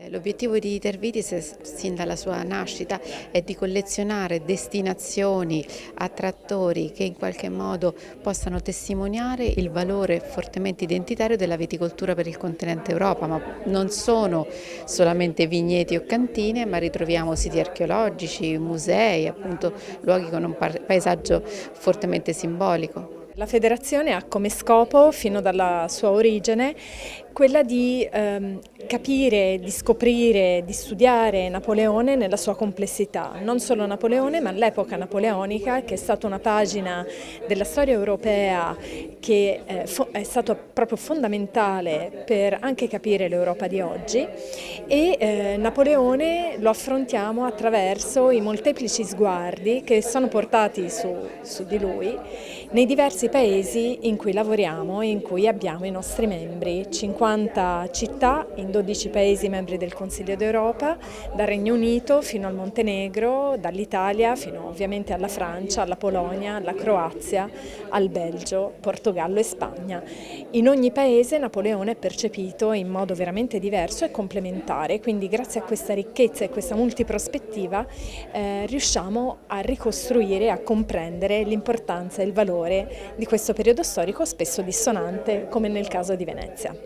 L'obiettivo di Itervitis, sin dalla sua nascita, è di collezionare destinazioni, attrattori che in qualche modo possano testimoniare il valore fortemente identitario della viticoltura per il continente Europa, ma non sono solamente vigneti o cantine, ma ritroviamo siti archeologici, musei, appunto luoghi con un paesaggio fortemente simbolico. La federazione ha come scopo, fino dalla sua origine, quella di capire, di scoprire, di studiare Napoleone nella sua complessità. Non solo Napoleone, ma l'epoca napoleonica, che è stata una pagina della storia europea che è stata proprio fondamentale per anche capire l'Europa di oggi. E Napoleone lo affrontiamo attraverso i molteplici sguardi che sono portati su di lui nei diversi paesi in cui lavoriamo e in cui abbiamo i nostri membri, 50 città in 12 paesi membri del Consiglio d'Europa, dal Regno Unito fino al Montenegro, dall'Italia fino ovviamente alla Francia, alla Polonia, alla Croazia, al Belgio, Portogallo e Spagna. In ogni paese Napoleone è percepito in modo veramente diverso e complementare, quindi grazie a questa ricchezza e questa multiprospettiva riusciamo a ricostruire, a comprendere l'importanza e il valore di questo periodo storico spesso dissonante, come nel caso di Venezia.